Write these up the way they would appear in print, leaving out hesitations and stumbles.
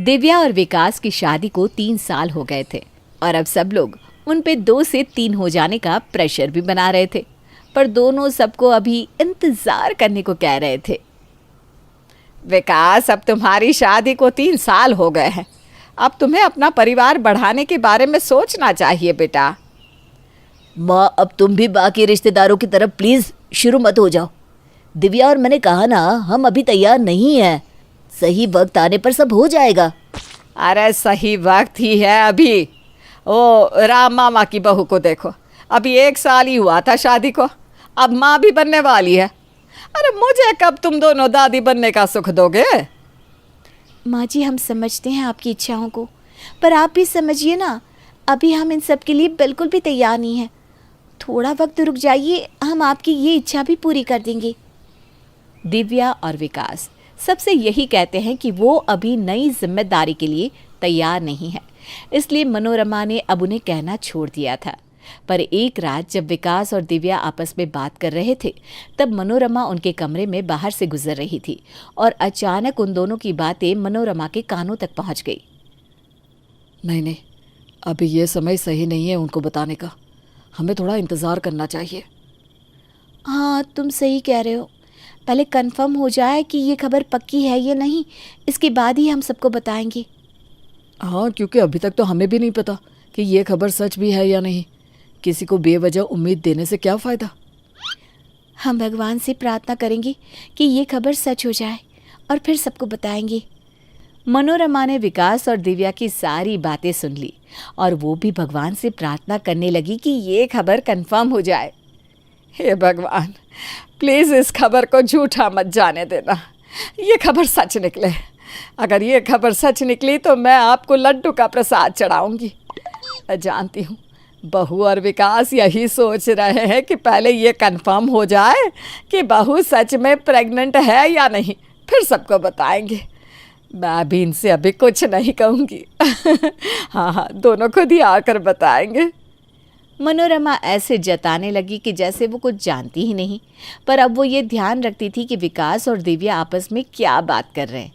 दिव्या और विकास की शादी को 3 साल हो गए थे और अब सब लोग उन पे 2 से 3 हो जाने का प्रेशर भी बना रहे थे, पर दोनों सबको अभी इंतजार करने को कह रहे थे। विकास, अब तुम्हारी शादी को 3 साल हो गए हैं। अब तुम्हें अपना परिवार बढ़ाने के बारे में सोचना चाहिए बेटा। माँ, अब तुम भी बाकी रिश्तेदारों की तरफ प्लीज शुरू मत हो जाओ। दिव्या और मैंने कहा ना, हम अभी तैयार नहीं हैं। सही वक्त आने पर सब हो जाएगा। अरे सही वक्त ही है अभी। ओ राम मामा की बहू को देखो, अभी 1 साल ही हुआ था शादी को, अब माँ भी बनने वाली है। अरे मुझे कब तुम दोनों दादी बनने का सुख दोगे? माँ जी, हम समझते हैं आपकी इच्छाओं को, पर आप भी समझिए ना, अभी हम इन सब के लिए बिल्कुल भी तैयार नहीं हैं। थोड़ा वक्त रुक जाइए, हम आपकी ये इच्छा भी पूरी कर देंगे। दिव्या और विकास सबसे यही कहते हैं कि वो अभी नई जिम्मेदारी के लिए तैयार नहीं है, इसलिए मनोरमा ने अब उन्हें कहना छोड़ दिया था। पर एक रात जब विकास और दिव्या आपस में बात कर रहे थे, तब मनोरमा उनके कमरे में बाहर से गुजर रही थी और अचानक उन दोनों की बातें मनोरमा के कानों तक पहुंच गई। नहीं, अभी ये समय सही नहीं है उनको बताने का। हमें थोड़ा इंतज़ार करना चाहिए। हाँ, तुम सही कह रहे हो। पहले कंफर्म हो जाए कि ये खबर पक्की है या नहीं, इसके बाद ही हम सबको बताएंगे। हाँ, क्योंकि अभी तक तो हमें भी नहीं पता कि ये खबर सच भी है या नहीं। किसी को बेवजह उम्मीद देने से क्या फ़ायदा। हम भगवान से प्रार्थना करेंगे कि ये खबर सच हो जाए और फिर सबको बताएंगे। मनोरमा ने विकास और दिव्या की सारी बातें सुन ली और वो भी भगवान से प्रार्थना करने लगी कि ये खबर कंफर्म हो जाए। हे भगवान, प्लीज़ इस खबर को झूठा मत जाने देना, ये खबर सच निकले। अगर ये खबर सच निकली तो मैं आपको लड्डू का प्रसाद चढ़ाऊंगी। मैं जानती हूँ बहू और विकास यही सोच रहे हैं कि पहले ये कंफर्म हो जाए कि बहू सच में प्रेग्नेंट है या नहीं, फिर सबको बताएंगे। मैं भी इनसे अभी कुछ नहीं कहूँगी। हाँ, दोनों खुद ही आकर बताएंगे। मनोरमा ऐसे जताने लगी कि जैसे वो कुछ जानती ही नहीं, पर अब वो ये ध्यान रखती थी कि विकास और दिव्या आपस में क्या बात कर रहे हैं,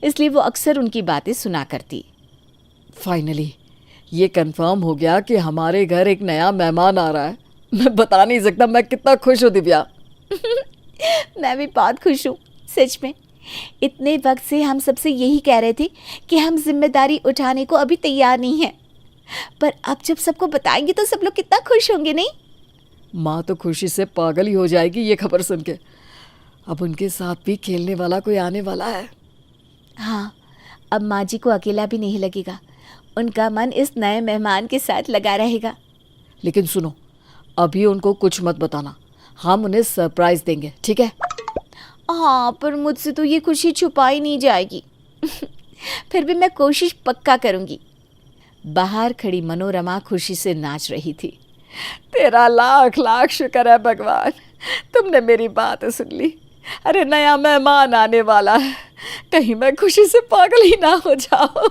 इसलिए वो अक्सर उनकी बातें सुना करती। फाइनली ये कंफर्म हो गया कि हमारे घर एक नया मेहमान आ रहा है। मैं बता नहीं सकता मैं कितना खुश हूँ दिव्या। मैं भी बहुत खुश हूँ, सच में। इतने वक्त से हम सबसे यही कह रहे थे कि हम जिम्मेदारी उठाने को अभी तैयार नहीं हैं, पर अब जब सबको बताएंगे तो सब लोग कितना खुश होंगे, नहीं? माँ तो खुशी से पागल ही हो जाएगी ये खबर सुन के। अब उनके साथ भी खेलने वाला कोई आने वाला है। हाँ, अब माँ जी को अकेला भी नहीं लगेगा, उनका मन इस नए मेहमान के साथ लगा रहेगा। लेकिन सुनो, अभी उनको कुछ मत बताना, हम उन्हें सरप्राइज देंगे, ठीक है? हाँ, पर मुझसे तो ये खुशी छुपाई नहीं जाएगी। फिर भी मैं कोशिश पक्का करूँगी। बाहर खड़ी मनोरमा खुशी से नाच रही थी। तेरा लाख लाख शुक्र है भगवान, तुमने मेरी बात सुन ली। अरे नया मेहमान आने वाला है, कहीं मैं खुशी से पागल ही ना हो जाऊं।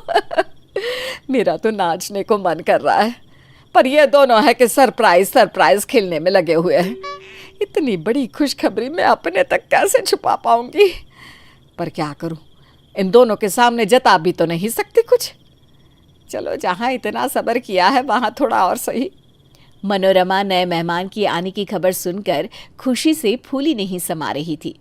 मेरा तो नाचने को मन कर रहा है, पर ये दोनों है कि सरप्राइज खेलने में लगे हुए हैं। इतनी बड़ी खुशखबरी मैं अपने तक कैसे छुपा पाऊंगी? पर क्या करूं, इन दोनों के सामने जता भी तो नहीं सकती कुछ। चलो, जहाँ इतना सब्र किया है वहाँ थोड़ा और सही। मनोरमा नए मेहमान की आने की खबर सुनकर खुशी से फूली नहीं समा रही थी,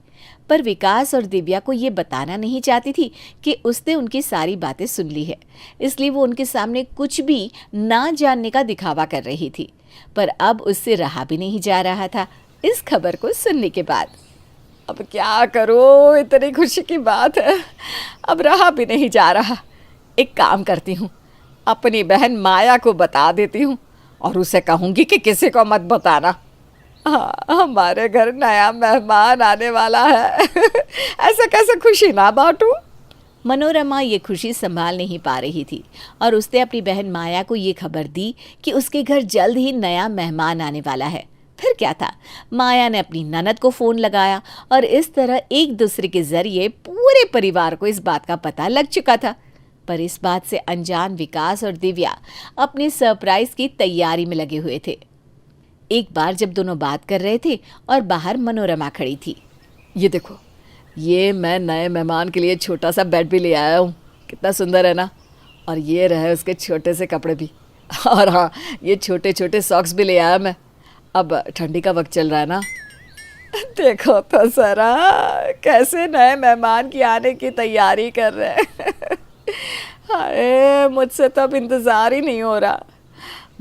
पर विकास और दिव्या को ये बताना नहीं चाहती थी कि उसने उनकी सारी बातें सुन ली है, इसलिए वो उनके सामने कुछ भी ना जानने का दिखावा कर रही थी। पर अब उससे रहा भी नहीं जा रहा था इस खबर को सुनने के बाद। अब क्या करूँ, इतनी खुशी की बात है, अब रहा भी नहीं जा रहा। एक काम करती हूँ, अपनी बहन माया को बता देती हूँ और उसे कहूँगी कि किसी को मत बताना। हाँ, हमारे घर नया मेहमान आने वाला है। ऐसे कैसे खुशी ना बांटूं? मनोरमा ये खुशी संभाल नहीं पा रही थी और उसने अपनी बहन माया को ये खबर दी कि उसके घर जल्द ही नया मेहमान आने वाला है। फिर क्या था, माया ने अपनी ननद को फ़ोन लगाया और इस तरह एक दूसरे के जरिए पूरे परिवार को इस बात का पता लग चुका था। पर इस बात से अनजान विकास और दिव्या अपने सरप्राइज की तैयारी में लगे हुए थे। एक बार जब दोनों बात कर रहे थे और बाहर मनोरमा खड़ी थी। ये देखो, ये मैं नए मेहमान के लिए छोटा सा बेड भी ले आया हूँ। कितना सुंदर है ना। और ये रहे उसके छोटे से कपड़े भी। और हाँ, ये छोटे छोटे सॉक्स भी ले आया मैं। अब ठंडी का वक्त चल रहा है ना। देखो तो जरा कैसे नए मेहमान की आने की तैयारी कर रहे हैं। हाय, मुझसे तो अब इंतज़ार ही नहीं हो रहा।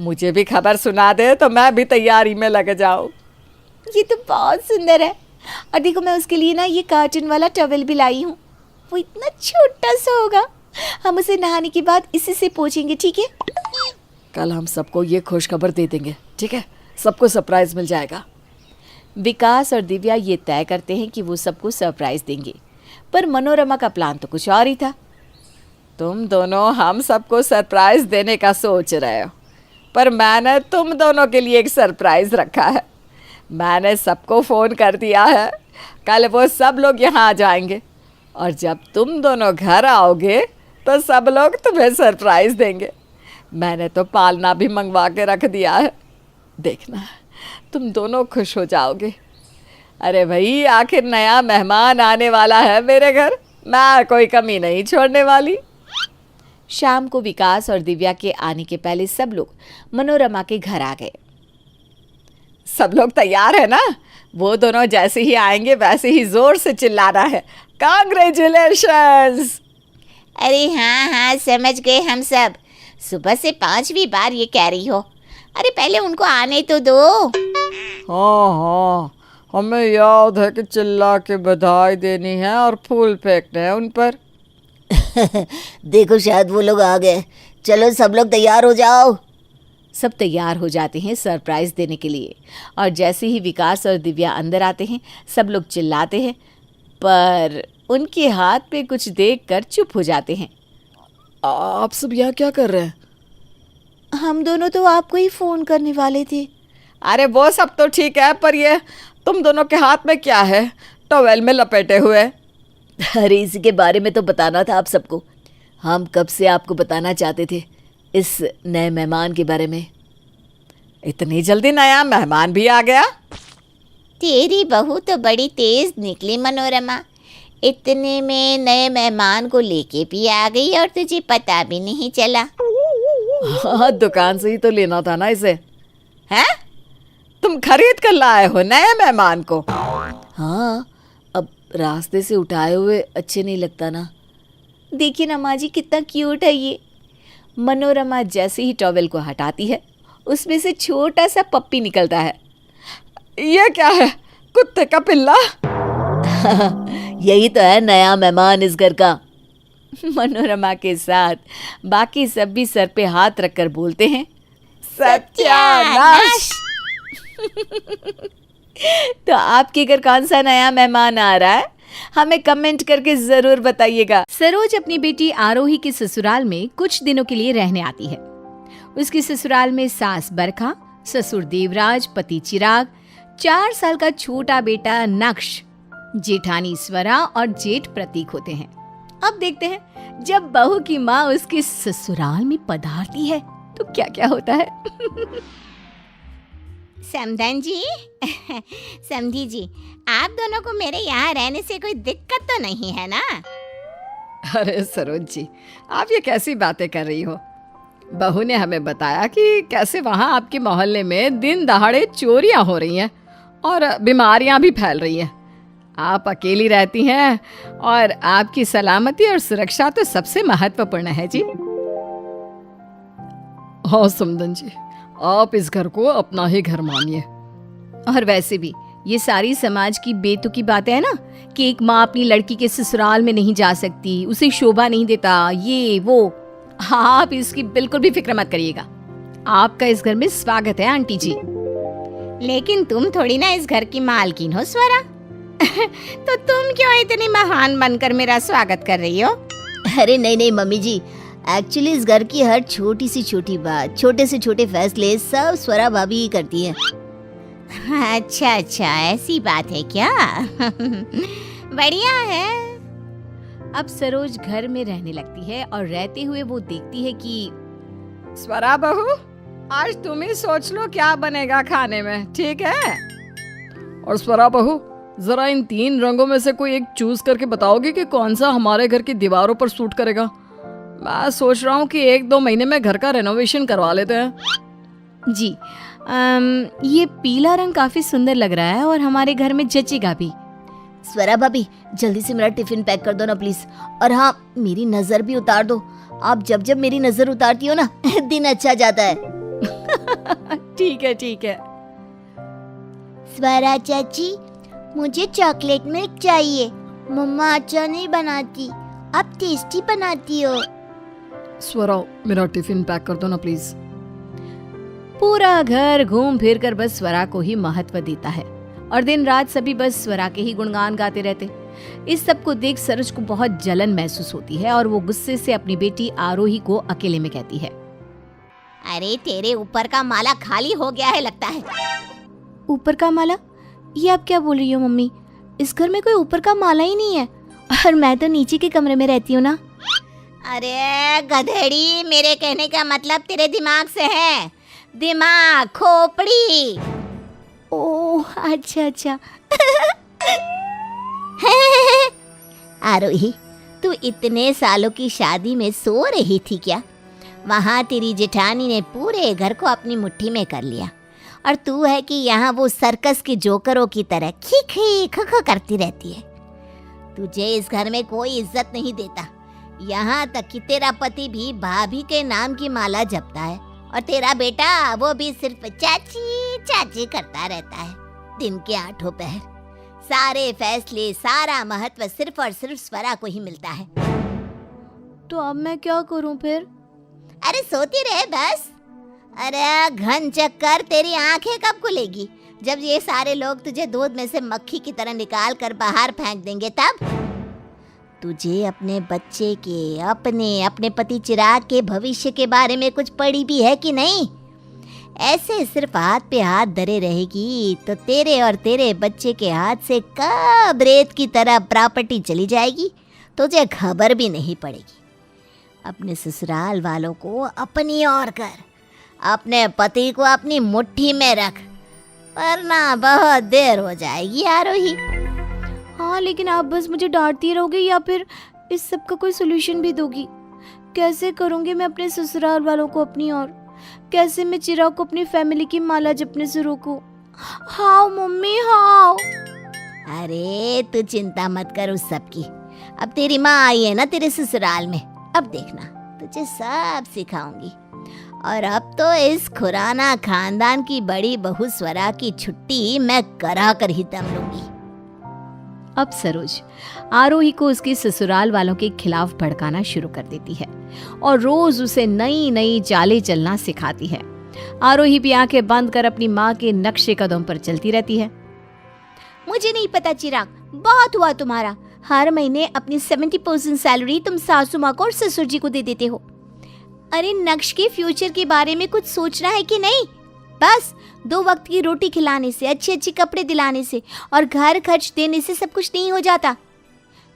मुझे भी खबर सुना दे तो मैं भी तैयारी में लग जाऊँ। ये तो बहुत सुंदर है। और देखो मैं उसके लिए ना ये कार्टून वाला टॉवेल भी लाई हूँ। वो इतना छोटा सा होगा, हम उसे नहाने के बाद इसी से पोंछेंगे, ठीक है? कल हम सबको ये खुशखबर दे देंगे, ठीक है? सबको सरप्राइज मिल जाएगा। विकास और दिव्या ये तय करते हैं कि वो सबको सरप्राइज देंगे, पर मनोरमा का प्लान तो कुछ और ही था। तुम दोनों हम सबको सरप्राइज देने का सोच रहे हो, पर मैंने तुम दोनों के लिए एक सरप्राइज रखा है। मैंने सबको फ़ोन कर दिया है, कल वो सब लोग यहाँ आ जाएंगे और जब तुम दोनों घर आओगे तो सब लोग तुम्हें सरप्राइज देंगे। मैंने तो पालना भी मंगवा के रख दिया है, देखना तुम दोनों खुश हो जाओगे। अरे भाई, आखिर नया मेहमान आने वाला है मेरे घर, मैं कोई कमी नहीं छोड़ने वाली। शाम को विकास और दिव्या के आने के पहले सब लोग मनोरमा के घर आ गए। सब लोग तैयार है ना? वो दोनों जैसे ही आएंगे वैसे ही जोर से चिल्लाना है, कांग्रेचुलेशंस। अरे हाँ, समझ गए हम सब। सुबह से 5वीं बार ये कह रही हो। अरे पहले उनको आने तो दो। हाँ, हमें याद है कि चिल्ला के बधाई देनी है और फूल फेंकने हैं उन पर। देखो शायद वो लोग आ गए। चलो सब लोग तैयार हो जाओ। सब तैयार हो जाते हैं सरप्राइज देने के लिए, और जैसे ही विकास और दिव्या अंदर आते हैं सब लोग चिल्लाते हैं, पर उनके हाथ पे कुछ देखकर चुप हो जाते हैं। आप सब यहाँ क्या कर रहे हैं? हम दोनों तो आपको ही फ़ोन करने वाले थे। अरे वो सब तो ठीक है, पर ये तुम दोनों के हाथ में क्या है, टॉवेल में लपेटे हुए? अरे इसी के बारे में तो बताना था आप सबको। हम कब से आपको बताना चाहते थे इस नए मेहमान के बारे में। इतनी जल्दी नया मेहमान भी आ गया? तेरी बहू तो बड़ी तेज निकली मनोरमा। इतने में नए मेहमान को लेके भी आ गई और तुझे पता भी नहीं चला। हाँ, दुकान से ही तो लेना था ना इसे। हैं? तुम खरीद कर लाए हो नए मेहमान को? हाँ, अब रास्ते से उठाए हुए अच्छे नहीं लगता ना। देखिए ना माँ जी, कितना क्यूट है ये। मनोरमा जैसे ही टॉवेल को हटाती है उसमें से छोटा सा पप्पी निकलता है। ये क्या है, कुत्ते का पिल्ला? यही तो है नया मेहमान इस घर का। मनोरमा के साथ बाकी सब भी सर पे हाथ रखकर बोलते हैं, सत्यानाश। तो आपके घर कौन सा नया मेहमान आ रहा है, हमें कमेंट करके जरूर बताइएगा। सरोज अपनी बेटी आरोही के ससुराल में कुछ दिनों के लिए रहने आती है। उसके ससुराल में सास बरखा, ससुर देवराज, पति चिराग, 4 साल का छोटा बेटा नक्श, जेठानी स्वरा और जेठ प्रतीक होते हैं। अब देखते हैं जब बहू की माँ उसके ससुराल में पधारती है तो क्या क्या होता है। समधन जी, समधी जी, आप दोनों को मेरे यहाँ रहने से कोई दिक्कत तो नहीं है ना? अरे सरोज जी, आप ये कैसी बातें कर रही हो? बहू ने हमें बताया कि कैसे वहाँ आपके मोहल्ले में दिन दहाड़े चोरियाँ हो रही हैं और बीमारियाँ भी फैल रही हैं। आप अकेली रहती हैं और आपकी सलामती और सुरक्षा तो सबसे महत्वपूर्ण है जी। हाँ समदन जी, आप इस घर को अपना ही घर मानिए। और वैसे भी ये सारी समाज की बेतुकी बातें हैं ना, कि एक माँ अपनी लड़की के ससुराल में नहीं जा सकती, उसे शोभा नहीं देता, ये वो। हाँ, आप इसकी बिल्कुल भी फिक्र मत करिएगा। आपका इस घर में स्वागत है आंटी जी। लेकिन तुम थोड़ी ना इस घर की मालकिन हो स्वरा। तो तुम क्यों इतनी महान बनकर मेरा स्वागत कर रही हो? अरे नहीं नहीं मम्मी जी, एक्चुअली इस घर की हर छोटी सी छोटी बात, छोटे से छोटे फैसले सब स्वरा भाभी ही करती हैं। अच्छा अच्छा, ऐसी बात है क्या? बढ़िया है। अब सरोज घर में रहने लगती है और रहते हुए वो देखती है कि स्वरा बहू, आज तुम ही सोच लो क्या बनेगा खाने में, ठीक है? और स्वरा बहू, जरा इन 3 रंगों में से कोई एक चूज करके बताओगे कि कौन सा हमारे घर की दीवारों पर सूट करेगा? मैं सोच रहा हूँ कि 1-2 महीने में घर का रेनोवेशन करवा लेते हैं। जी, ये पीला रंग काफी सुंदर लग रहा है और हमारे घर में जचेगा भी। स्वरा भाभी जल्दी से मेरा टिफिन पैक कर दो ना प्लीज। और हाँ, मेरी नजर भी उतार दो। आप जब जब मेरी नजर उतारती हो ना दिन अच्छा जाता है। ठीक है ठीक है। स्वरा चाची, मुझे चॉकलेट मिल्क चाहिए। मम्मा अच्छा नहीं बनाती, आप टेस्टी बनाती हो। स्वरा मेरा टिफिन पैक कर दो ना प्लीज। पूरा घर घूम फिर कर बस स्वरा को ही महत्व देता है और दिन रात सभी बस स्वरा के ही गुणगान गाते रहते। इस सब को देख सरोज को बहुत जलन महसूस होती है और वो गुस्से से अपनी बेटी आरोही को अकेले में कहती है, अरे तेरे ऊपर का माला खाली हो गया है लगता है। ऊपर का माला? ये आप क्या बोल रही हो मम्मी? इस घर में कोई ऊपर का माला ही नहीं है और मैं तो नीचे के कमरे में रहती हूँ ना। अरे गधेड़ी, मेरे कहने का मतलब तेरे दिमाग से है। दिमाग, खोपड़ी। ओह अच्छा अच्छा। आरोही, तू इतने सालों की शादी में सो रही थी क्या? वहाँ तेरी जेठानी ने पूरे घर को अपनी मुट्ठी में कर लिया और तू है कि यहाँ वो सर्कस के जोकरों की तरह खी खी खो करती रहती है। तुझे इस घर में कोई इज्जत नहीं देता। यहाँ तक कि तेरा पति भी भाभी के नाम की माला जपता है और तेरा बेटा वो भी सिर्फ चाची चाची करता रहता है। दिन के 8 पहर सारे फैसले, सारा महत्व सिर्फ और सिर्फ स्वरा को ही मिलता है। तो अब मैं क्या करूं फिर? अरे सोती रहे बस। अरे घन चक्कर, तेरी आंखें कब खुलेगी? जब ये सारे लोग तुझे दूध में से मक्खी की तरह निकाल कर बाहर फेंक देंगे तब। तुझे अपने बच्चे के, अपने पति चिराग के भविष्य के बारे में कुछ पड़ी भी है कि नहीं? ऐसे सिर्फ हाथ पे हाथ धरे रहेगी तो तेरे और तेरे बच्चे के हाथ से कब रेत की तरह प्रॉपर्टी चली जाएगी तुझे खबर भी नहीं पड़ेगी। अपने ससुराल वालों को अपनी ओर कर, अपने पति को अपनी मुट्ठी में रख, वरना बहुत देर हो जाएगी आरोही। हाँ, लेकिन आप बस मुझे डांटती रहोगे या फिर इस सब का कोई सोल्यूशन भी दोगी? कैसे करूँगी मैं अपने ससुराल वालों को अपनी ओर? कैसे मैं चिराग को अपनी फैमिली की माला जपने से रोकूं? How mummy how? अरे तू चिंता मत कर उस सब की। अब तेरी माँ आई है ना तेरे ससुराल में, अब देखना तुझे सब सिखाऊंगी। और अब तो इस खुराना खानदान की बड़ी बहू स्वरा की छुट्टी मैं करा कर ही दम लूंगी। अब सरोज आरोही को उसके ससुराल वालों के खिलाफ भड़काना शुरू कर देती है और रोज उसे नई नई चालें चलना सिखाती है। आरोही भी आंखें बंद कर अपनी माँ के नक्शे कदम पर चलती रहती है। मुझे नहीं पता चिराग, बहुत हुआ तुम्हारा। हर महीने अपनी 70% सैलरी तुम सासू माँ को और ससुर जी को दे देते हो। अरे नक्श के फ्यूचर के बारे में कुछ सोचना है कि नहीं? बस 2 वक्त की रोटी खिलाने से, अच्छे अच्छे कपड़े दिलाने से और घर खर्च देने से सब कुछ नहीं हो जाता।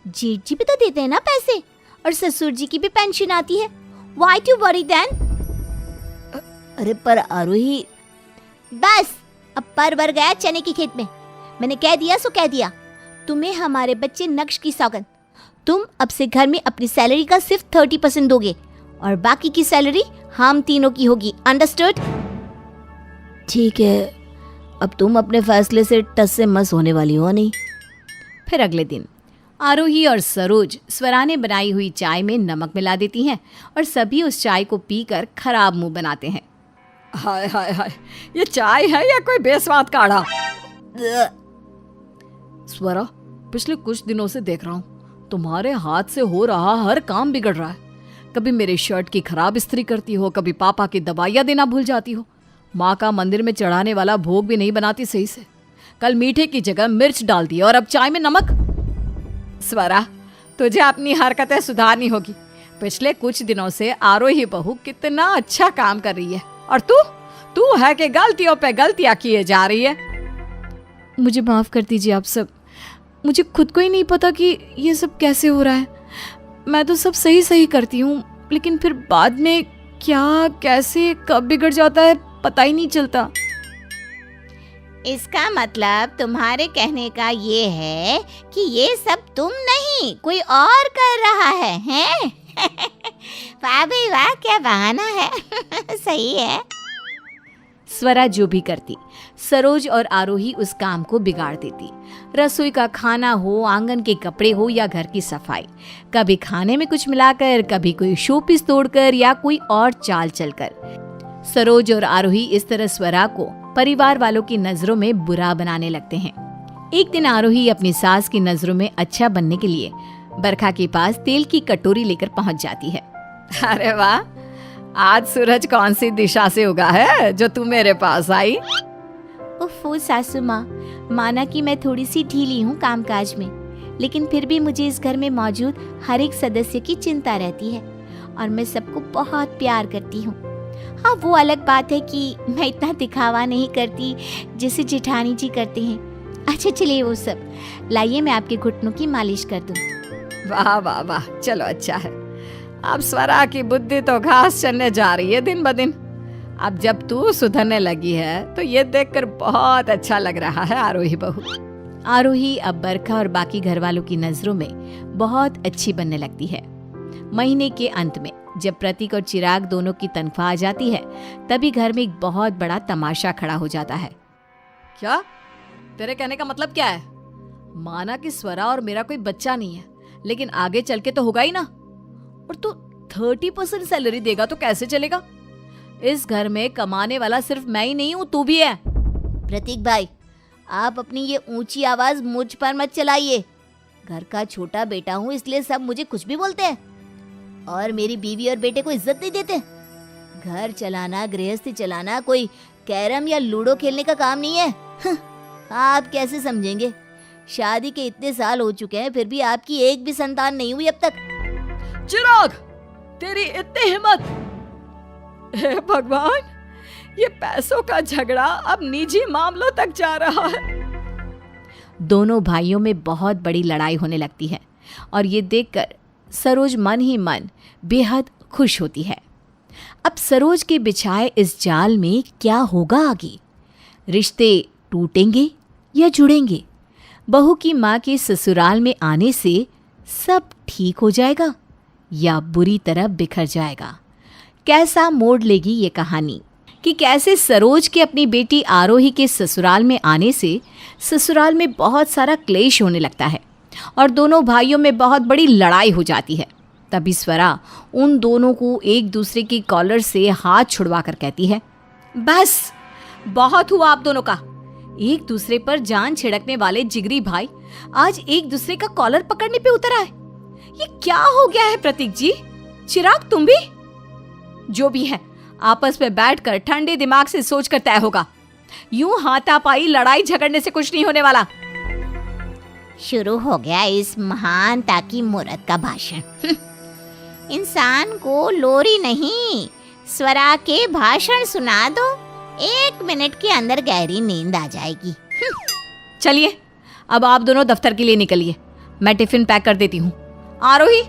जेठ जी भी तो देते हैं ना पैसे और ससुर जी की भी पेंशन आती है। Why do you worry then? अरे पर आरोही, बस अब पर गया चने की खेत में। मैंने कह दिया सो कह दिया। तुम्हें हमारे बच्चे नक्श की सौगंध। तुम अब से घर में अपनी सैलरी का सिर्फ 30% दोगे और बाकी की सैलरी हम तीनों की होगी। अंडरस्टूड? ठीक है, अब तुम अपने फैसले से टस से मस होने वाली हो नहीं। फिर अगले दिन आरोही और सरोज स्वरा ने बनाई हुई चाय में नमक मिला देती हैं और सभी उस चाय को पीकर खराब मुंह बनाते हैं। हाय हाय हाय, ये चाय है या कोई बेस्वाद काढ़ा? स्वरा, पिछले कुछ दिनों से देख रहा हूँ तुम्हारे हाथ से हो रहा हर काम बिगड़ रहा है। कभी मेरे शर्ट की खराब इस्त्री करती हो, कभी पापा की दवाइयाँ देना भूल जाती हो, माँ का मंदिर में चढ़ाने वाला भोग भी नहीं बनाती सही से। कल मीठे की जगह मिर्च डाल दी और अब चाय में नमक। स्वरा, तुझे अपनी हरकतें सुधारनी होगी। पिछले कुछ दिनों से आरोही बहू कितना अच्छा काम कर रही है और तू है कि गलतियों पे गलतियां किए जा रही है। मुझे माफ कर दीजिए आप सब। मुझे खुद को ही नहीं पता कि ये सब कैसे हो रहा है। मैं तो सब सही सही करती हूँ, लेकिन फिर बाद में क्या, कैसे, कब बिगड़ जाता है पता ही नहीं चलता। इसका मतलब तुम्हारे कहने का ये है कि ये सब तुम नहीं कोई और कर रहा है, हैं? वाह भाई वाह, क्या बहाना है। सही है। स्वरा जो भी करती, सरोज और आरोही उस काम को बिगाड़ देती। रसोई का खाना हो, आंगन के कपड़े हो या घर की सफाई, कभी खाने में कुछ मिलाकर, कभी कोई शोपीस तोड़कर या कोई और चाल चलकर। सरोज और आरोही इस तरह स्वरा को परिवार वालों की नजरों में बुरा बनाने लगते हैं। एक दिन आरोही अपनी सास की नजरों में अच्छा बनने के लिए बरखा के पास तेल की कटोरी लेकर पहुंच जाती है। अरे वाह, आज सूरज कौन सी दिशा से उगा है जो तू मेरे पास आई? उफ़ो सासू माँ, माना कि मैं थोड़ी सी ढीली हूँ कामकाज में, लेकिन फिर भी मुझे इस घर में मौजूद हर एक सदस्य की चिंता रहती है और मैं सबको बहुत प्यार करती हूँ। हाँ, वो अलग बात है कि मैं इतना दिखावा नहीं करती जैसे जेठानी जी करते हैं। अच्छा चलिए वो सब, लाइए मैं आपके घुटनों की मालिश कर दूँ। वाह वाह वाह, चलो अच्छा है। अब स्वरा की बुद्धि तो घास चलने जा रही है दिन ब दिन। अब जब तू सुधरने लगी है तो ये देखकर बहुत अच्छा लग रहा है आरोही बहू। आरोही अब बरखा और बाकी घर वालों की नजरों में बहुत अच्छी बनने लगती है। महीने के अंत में जब प्रतीक और चिराग दोनों की तनख्वाह आ जाती है, तभी घर में एक बहुत बड़ा तमाशा खड़ा हो जाता है। क्या? तेरे कहने का मतलब क्या है? माना कि स्वरा और मेरा कोई बच्चा नहीं है, लेकिन आगे चल के तो होगा ही ना। और तू 30% सैलरी देगा तो कैसे चलेगा? इस घर में कमाने वाला सिर्फ मैं ही नहीं हूँ, तू भी है। प्रतीक भाई, आप अपनी ये ऊंची आवाज मुझ पर मत चलाइए। घर का छोटा बेटा हूँ, इसलिए सब मुझे कुछ भी बोलते हैं और मेरी बीवी और बेटे को इज्जत नहीं देते। घर चलाना, गृहस्थी चलाना कोई कैरम या लूडो खेलने का काम नहीं है। आप कैसे समझेंगे? शादी के इतने साल हो चुके हैं, फिर भी आपकी एक भी संतान नहीं हुई अब तक। चिराग, तेरी इतनी हिम्मत! हे भगवान, ये पैसों का झगड़ा अब निजी मामलों तक जा रहा है। दोनों भाइयों में बहुत बड़ी लड़ाई होने लगती है और ये देखकर सरोज मन ही मन बेहद खुश होती है। अब सरोज के बिछाए इस जाल में क्या होगा आगे? रिश्ते टूटेंगे या जुड़ेंगे? बहू की माँ के ससुराल में आने से सब ठीक हो जाएगा या बुरी तरह बिखर जाएगा? कैसा मोड़ लेगी ये कहानी कि कैसे सरोज के अपनी बेटी आरोही के ससुराल में आने से ससुराल में बहुत सारा क्लेश होने लगता है और दोनों भाइयों में बहुत बड़ी लड़ाई हो जाती है। तभी स्वरा उन दोनों को एक दूसरे की कॉलर से हाथ छुड़वा कर कहती है, बस बहुत हुआ आप दोनों का। एक दूसरे पर जान छिड़कने वाले जिगरी भाई आज एक दूसरे का कॉलर पकड़ने पे उतर आए। ये क्या हो गया है प्रतीक जी? चिराग, तुम भी? जो भी है, आपस में बैठकर ठंडे दिमाग से सोच कर तय होगा। यूं हाथापाई लड़ाई झगड़ने से कुछ नहीं होने वाला। शुरू हो गया इस महानता की मूरत का भाषण। इंसान को लोरी नहीं, स्वरा के भाषण सुना दो, 1 मिनट के अंदर गहरी नींद आ जाएगी। चलिए, अब आप दोनों दफ्तर के लिए निकलिए, मैं टिफिन पैक कर देती हूँ। आरोही,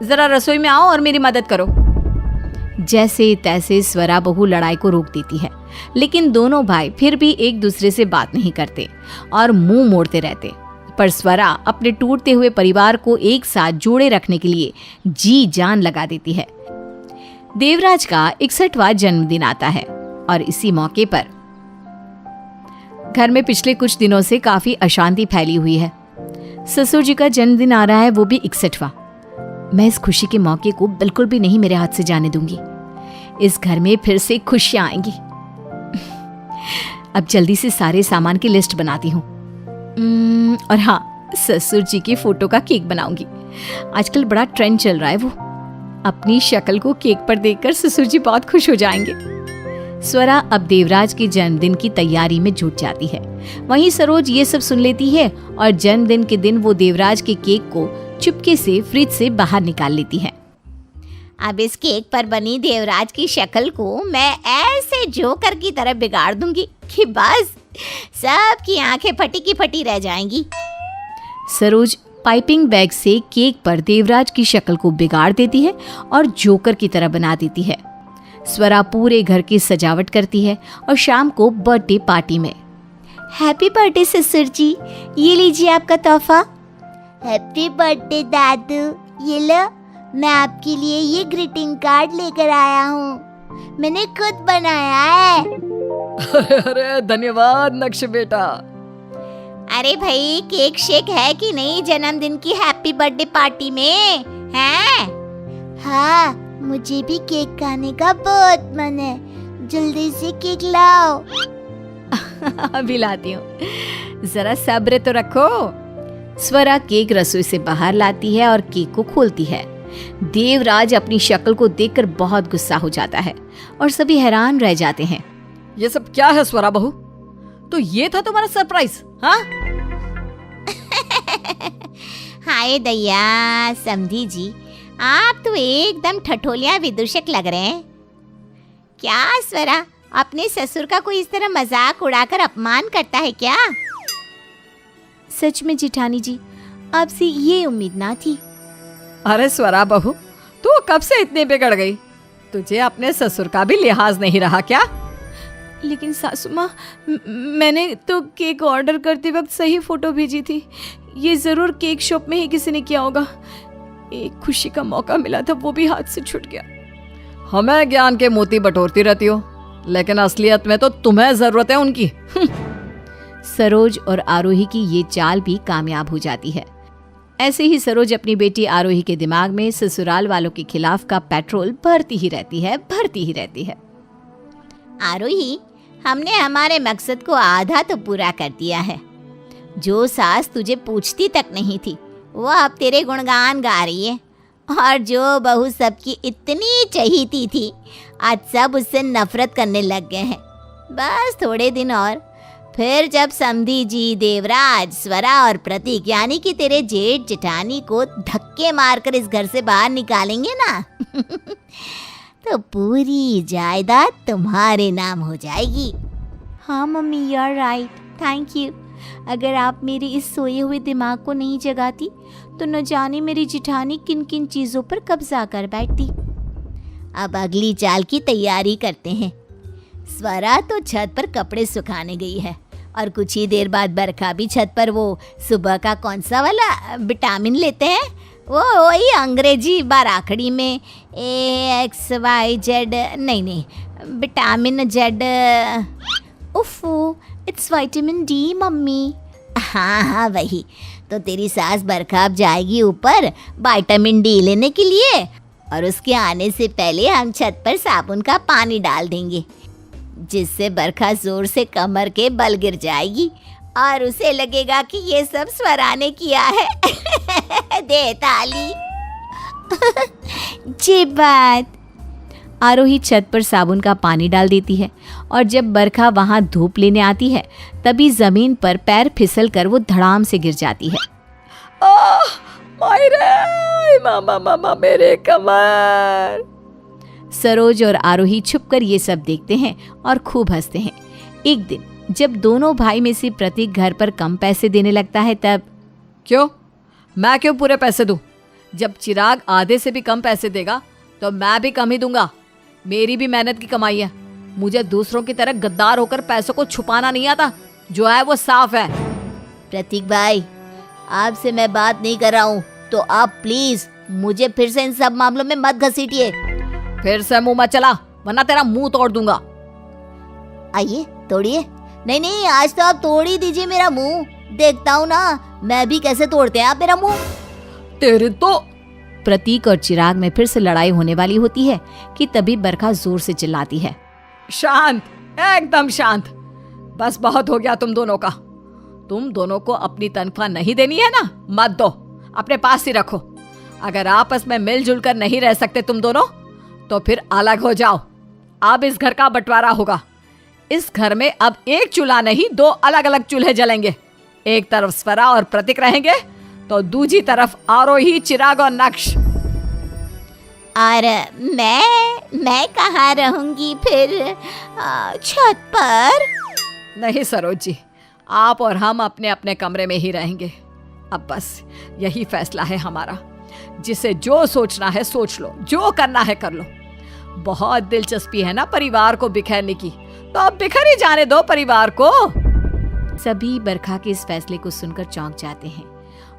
जरा रसोई में आओ और मेरी मदद करो। जैसे तैसे स्वरा बहू लड़ाई को रोक देती है, लेकिन दोनों भाई फिर भी एक दूसरे से बात नहीं करते और मुंह मोड़ते रहते। पर स्वरा अपने टूटते हुए परिवार को एक साथ जोड़े रखने के लिए जी जान लगा देती है। देवराज का 61वां जन्मदिन आता है और इसी मौके पर घर में पिछले कुछ दिनों से काफी अशांति फैली हुई है। ससुर जी का जन्मदिन आ रहा है, वो भी 61वां। मैं इस खुशी के मौके को बिल्कुल भी नहीं मेरे हाथ से जाने दूंगी। इस घर में फिर से खुशियां आएंगी। अब जल्दी से सारे सामान की लिस्ट बनाती हूँ और हाँ, ससुर जी की फोटो का केक बनाऊंगी। आजकल बड़ा ट्रेंड चल रहा है वो। अपनी शक्ल को केक पर देखकर ससुर जी बहुत खुश हो जाएंगे। स्वरा अब देवराज के जन्मदिन की तैयारी में जुट जाती है। वहीं सरोज ये सब सुन लेती है और जन्मदिन के दिन वो देवराज के केक को चुपके से फ्रिज से बाहर निकाल लेती है। अब इस केक पर बनी देवराज की शक्ल को मैं ऐसे जोकर की तरह बिगाड़ दूंगी कि बस सबकी आंखें फटी की फटी रह जाएंगी। सरोज पाइपिंग बैग से केक पर देवराज की शक्ल को बिगाड़ देती है और जोकर की तरह बना देती है। स्वरा पूरे घर की सजावट करती है और शाम को बर्थडे पार्टी में, हैप्पी बर्थडे ससुर जी, ये लीजिए आपका तोहफा। हैप्पी बर्थडे दादू, ये लो मैं आपके लिए ये ग्रीटिंग कार्ड लेकर आया हूँ। मैंने खुद बनाया है। अरे धन्यवाद नक्श बेटा। अरे भाई, केक शेक है कि नहीं जन्मदिन की हैप्पी बर्थडे पार्टी में? हैं? हाँ, मुझे भी केक खाने का बहुत मन है। जल्दी से केक लाओ। अभी लाती हूँ, जरा सब्र तो रखो। स्वरा केक रसोई से बाहर लाती है और केक को खोलती है। देवराज अपनी शक्ल को देखकर बहुत गुस्सा हो जाता है और सभी हैरान रह जाते हैं। ये सब क्या है स्वरा बहू? तो ये था तुम्हारा सरप्राइज? हाँ, हाय दैया, समधी जी, आप तो एकदम ठठोलिया विदूषक लग रहे हैं। क्या स्वरा, अपने ससुर का कोई इस तरह मजाक उड़ाकर अपमान करता है क्या? सच में जेठानी जी, आपसे ये उम्मीद ना थी। अरे स्वरा बहू, तू कब से इतनी बिगड़ गई? तुझे अपने ससुर का भी लिहाज नहीं रहा क्या? लेकिन सासू माँ, मैंने तो केक ऑर्डर करते वक्त सही फोटो भेजी थी। ये जरूर केक शॉप में ही किसी ने किया होगा। एक खुशी का मौका मिला था, वो भी हाथ से छूट गया। हमें ज्ञान के मोती बटोरती रहती हो, लेकिन असलियत में तो तुम्हें जरूरत है उनकी। सरोज और आरोही की ये चाल भी कामयाब हो जाती है। ऐसे ही सरोज अपनी बेटी आरोही के दिमाग में ससुराल वालों के खिलाफ का पेट्रोल भरती ही रहती है। आरोही, हमने हमारे मकसद को आधा तो पूरा कर दिया है। जो सास तुझे पूछती तक नहीं थी, वो अब तेरे गुणगान गा रही है। और जो बहू सबकी इतनी चहीती थी, आज सब उससे नफरत करने लग गए हैं। बस थोड़े दिन और, फिर जब समधी जी, देवराज, स्वरा और प्रतीक यानी कि तेरे जेठ जेठानी को धक्के मारकर इस घर से बाहर निकालेंगे ना तो पूरी जायदाद तुम्हारे नाम हो जाएगी। हाँ mummy, you are right, thank you. अगर आप मेरे इस सोए हुए दिमाग को नहीं जगाती तो न जाने मेरी जेठानी किन किन चीज़ों पर कब्जा कर बैठती। अब अगली चाल की तैयारी करते हैं। स्वरा तो छत पर कपड़े सुखाने गई है और कुछ ही देर बाद बरखा भी छत पर वो सुबह का कौन सा वाला विटामिन लेते हैं, वो वही अंग्रेजी बाराखड़ी में AXYZ, नहीं, विटामिन Z। उफ़ो, इट्स विटामिन डी मम्मी। हाँ, वही। तो तेरी सास बरखा अब जाएगी ऊपर विटामिन डी लेने के लिए, और उसके आने से पहले हम छत पर साबुन का पानी डाल देंगे, जिससे बरखा जोर से कमर के बल गिर जाएगी और उसे लगेगा कि ये सब स्वरा ने किया है। दे ताली। जी बात। आरोही छत पर साबुन का पानी डाल देती है और जब बरखा वहां धूप लेने आती है तभी जमीन पर पैर फिसल कर वो धड़ाम से गिर जाती है। मामा मेरे कमर। सरोज और आरोही छुपकर ये सब देखते हैं और खूब हंसते हैं। एक दिन जब दोनों भाई में से प्रतीक घर पर कम पैसे देने लगता है तब, क्यों? मैं क्यों पूरे पैसे दूं? जब चिराग आधे से भी कम पैसे देगा तो मैं भी कम ही दूंगा। मेरी भी मेहनत की कमाई है। मुझे दूसरों की तरह गद्दार होकर पैसों को छुपाना नहीं आता। जो है वो साफ है। प्रतीक भाई, आपसे मैं बात नहीं कर रहा हूँ, तो आप प्लीज मुझे फिर से इन सब मामलों में मत घसीटिए। फिर से मुंह मत चला, वरना तेरा मुंह तोड़ दूंगा। आइए तोड़िए। नहीं, आज तो आप तोड़ ही दीजिए मेरा मुंह। देखता हूँ ना मैं भी कैसे तोड़ते हैं आप मेरा मुंह। तेरे तो। प्रतीक और चिराग में फिर से लड़ाई होने वाली होती है कि तभी बरखा जोर से चिल्लाती है, शांत, एकदम शांत। बस बहुत हो गया तुम दोनों का। तुम दोनों को अपनी तनख्वाह नहीं देनी है ना, मत दो, अपने पास ही रखो। अगर आपस में मिलजुल कर नहीं रह सकते तुम दोनों तो फिर अलग हो जाओ। अब इस घर का बंटवारा होगा। इस घर में अब एक चूल्हा नहीं, 2 अलग अलग चूल्हे जलेंगे। एक तरफ स्वरा और प्रतीक रहेंगे तो दूसरी तरफ आरोही, चिराग और नक्श। और मैं कहाँ रहूंगी फिर? छत पर? नहीं सरोज जी, आप और हम अपने अपने कमरे में ही रहेंगे। अब बस यही फैसला है हमारा। जिसे जो सोचना है सोच लो, जो करना है कर लो। बहुत दिलचस्पी है ना परिवार को बिखेरने की, तो अब बिखर ही जाने दो परिवार को। सभी बरखा के इस फैसले को सुनकर चौंक जाते हैं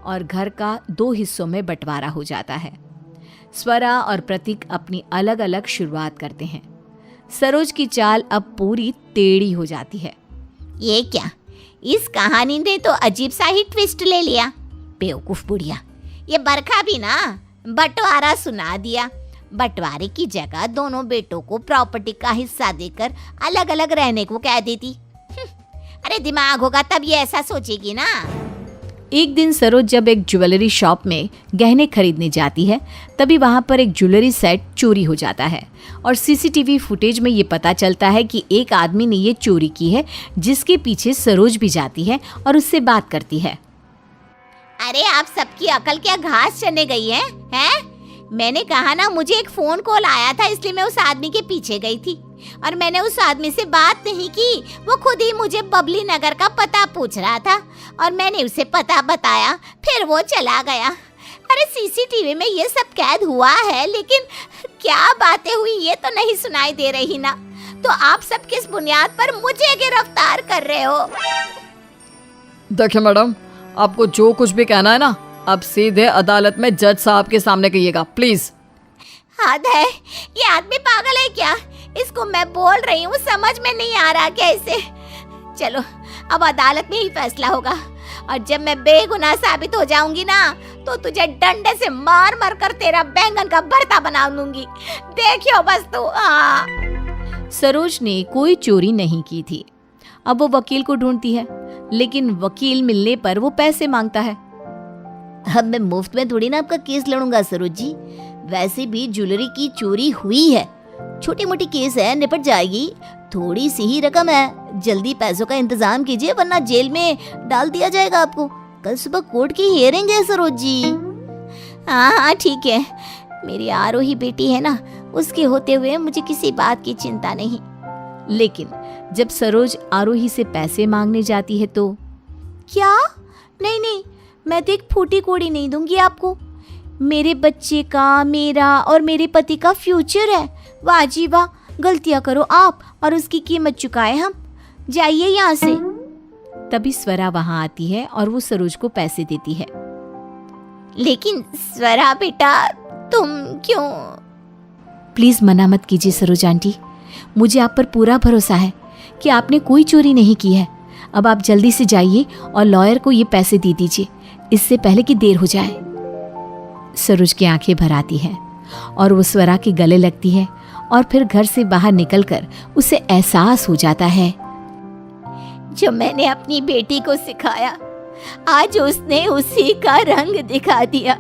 और घर का 2 हिस्सों में बंटवारा हो जाता है। स्वरा और प्रतीक अपनी अलग अलग शुरुआत करते हैं। सरोज की चाल अब पूरी टेढ़ी हो जाती है। ये क्या, इस कहानी ने तो अजीब सा ही ट्विस्ट ले लिया। बेवकूफ बुढ़िया, ये बरखा भी ना बंटवारा सुना दिया। बंटवारे की जगह दोनों बेटों को प्रॉपर्टी का हिस्सा देकर अलग अलग रहने को कह देती। अरे दिमाग होगा तब ये ऐसा सोचेगी ना। एक दिन सरोज जब एक ज्वेलरी शॉप में गहने खरीदने जाती है, तभी वहां पर एक ज्वेलरी सेट चोरी हो जाता है और सीसीटीवी फुटेज में ये पता चलता है कि एक आदमी ने ये चोरी की है, जिसके पीछे सरोज भी जाती है और उससे बात करती है। अरे आप सबकी अकल क्या घास चने गई है? हैं? मैंने कहा ना, मुझे एक फोन कॉल आया था इसलिए मैं उस आदमी के पीछे गई थी और मैंने उस आदमी से बात नहीं की। वो खुद ही मुझे बबली नगर का पता पूछ रहा था और मैंने उसे पता बताया, फिर वो चला गया। अरे सीसीटीवी में ये सब कैद हुआ है, लेकिन क्या बातें हुई ये तो नहीं सुनाई दे रही ना। तो आप सब किस बुनियाद पर मुझे गिरफ्तार कर रहे हो? देखिए मैडम, आपको जो कुछ भी कहना है ना, अब सीधे अदालत में जज साहब के सामने कहिएगा, प्लीज। हद है, ये आदमी पागल है क्या? इसको मैं बोल रही हूँ, समझ में नहीं आ रहा कैसे। चलो अब अदालत में ही फैसला होगा और जब मैं बेगुनाह साबित हो जाऊंगी ना, तो तुझे डंडे से मार मार कर तेरा बैंगन का भरता बना दूंगी। देखियो बस तू। सरोज ने कोई चोरी नहीं की थी। अब वो वकील को ढूंढती है, लेकिन वकील मिलने पर वो पैसे मांगता है। अब मैं मुफ्त में थोड़ी ना आपका केस लड़ूंगा सरोज जी। वैसे भी ज्वेलरी की चोरी हुई है, छोटी मोटी केस है, निपट जाएगी। थोड़ी सी ही रकम है, जल्दी पैसों का इंतजाम कीजिए वरना जेल में डाल दिया जाएगा आपको। कल सुबह कोर्ट की हियरिंग है सरोज जी। हाँ ठीक है, मेरी आरोही बेटी है ना, उसके होते हुए मुझे किसी बात की चिंता नहीं। लेकिन जब सरोज आरोही से पैसे मांगने जाती है तो क्या? नहीं नहीं, मैं तो एक फूटी कोड़ी नहीं दूंगी आपको। मेरे बच्चे का, मेरा और मेरे पति का फ्यूचर है। वाह जी वाह, गलतियां करो आप और उसकी कीमत चुकाए हम। जाइए यहाँ से। तभी स्वरा वहां आती है और वो सरोज को पैसे देती है। लेकिन स्वरा बेटा, तुम क्यों? प्लीज मना मत कीजिए सरोज आंटी, मुझे आप पर पूरा भरोसा है कि आपने कोई चोरी नहीं की है। अब आप जल्दी से जाइए और लॉयर को ये पैसे दे दीजिए, इससे पहले कि देर हो जाए। सरोज की आंखें भर आती हैं और वो स्वरा के गले लगती है और फिर घर से बाहर निकलकर उसे एहसास हो जाता है। जो मैंने अपनी बेटी को सिखाया, आज उसने उसी का रंग दिखा दिया।